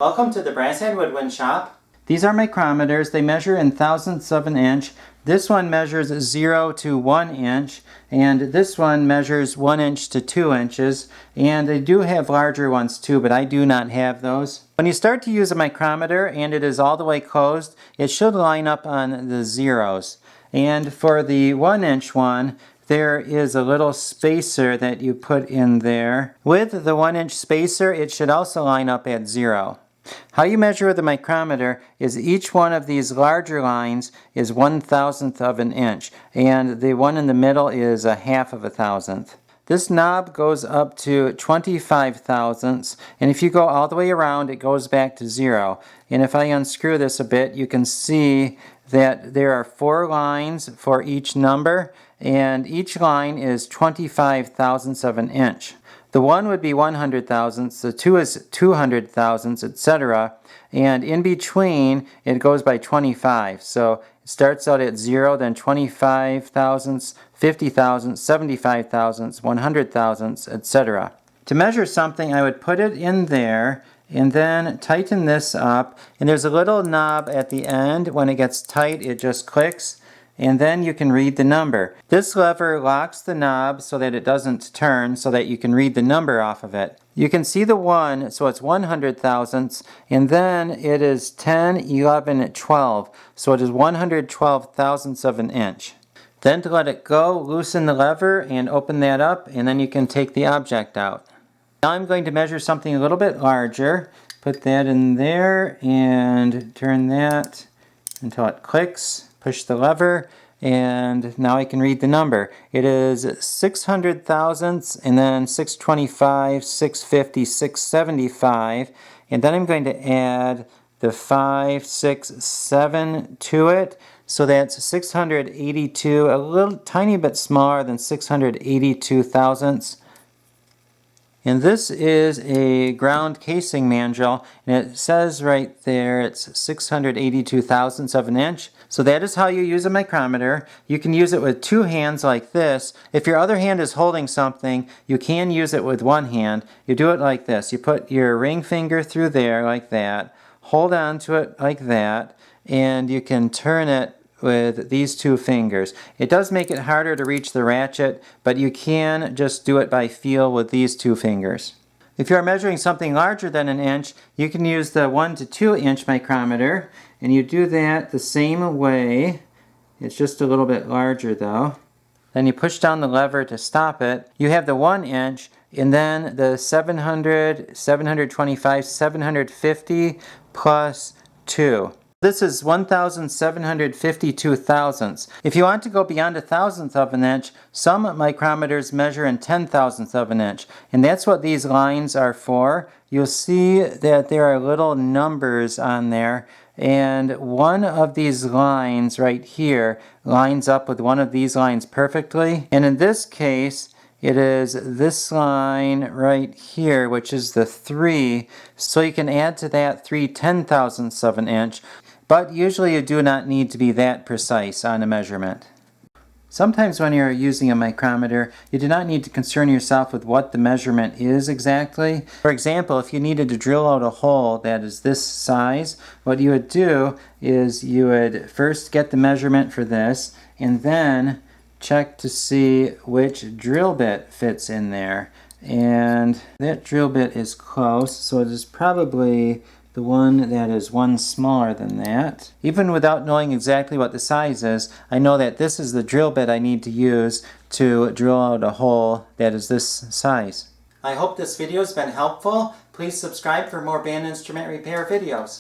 Welcome to the Brass and Woodwind Shop. These are micrometers. They measure in thousandths of an inch. This one measures 0 to 1 inch, and this one measures 1 inch to 2 inches, and they do have larger ones too, but I do not have those. When you start to use a micrometer and it is all the way closed, it should line up on the zeros. And for the 1 inch one, there is a little spacer that you put in there. With the 1 inch spacer, it should also line up at 0. How you measure with a micrometer is each one of these larger lines is 1/1000th of an inch, and the one in the middle is 1/2 of a thousandth. This knob goes up to 25 thousandths, and if you go all the way around, it goes back to 0. And if I unscrew this a bit, you can see that there are 4 lines for each number, and each line is 25 thousandths of an inch. The 1 would be 100 thousandths, the 2 is 200 thousandths, etc. And in between, it goes by 25. So it starts out at 0, then 25 thousandths, 50 thousandths, 75 thousandths, 100 thousandths, etc. To measure something, I would put it in there and then tighten this up. And there's a little knob at the end. When it gets tight, it just clicks, and then you can read the number. This lever locks the knob so that it doesn't turn, so that you can read the number off of it. You can see the 1, so it's 100 thousandths, and then it is 10, 11, 12, so it is 112 thousandths of an inch. Then to let it go, loosen the lever and open that up, and then you can take the object out. Now I'm going to measure something a little bit larger. Put that in there and turn that until it clicks. Push the lever, and now I can read the number. It is 600 thousandths, and then 625, 650, 675, and then I'm going to add the 5, 6, 7 to it. So that's 682, a little tiny bit smaller than 682 thousandths. And this is a ground casing manual, and it says right there it's 682 thousandths of an inch. So that is how you use a micrometer. You can use it with 2 hands like this. If your other hand is holding something, you can use it with 1 hand. You do it like this. You put your ring finger through there like that, hold on to it like that, and you can turn it with these 2 fingers. It does make it harder to reach the ratchet, but you can just do it by feel with these 2 fingers. If you are measuring something larger than an inch, you can use the 1 to 2 inch micrometer, and you do that the same way. It's just a little bit larger though. Then you push down the lever to stop it. You have the 1 inch, and then the 700, 725, 750 plus 2. This is 1,752 thousandths. If you want to go beyond 1/1000th of an inch, some micrometers measure in 10,000ths of an inch, and that's what these lines are for. You'll see that there are little numbers on there, and one of these lines right here lines up with one of these lines perfectly. And in this case, it is this line right here, which is the 3, so you can add to that 3 10,000ths of an inch. But usually you do not need to be that precise on a measurement. Sometimes when you're using a micrometer, you do not need to concern yourself with what the measurement is exactly. For example, if you needed to drill out a hole that is this size, what you would do is you would first get the measurement for this, and then check to see which drill bit fits in there. And that drill bit is close, so it is probably the one that is 1 smaller than that. Even without knowing exactly what the size is, I know that this is the drill bit I need to use to drill out a hole that is this size. I hope this video has been helpful. Please subscribe for more band instrument repair videos.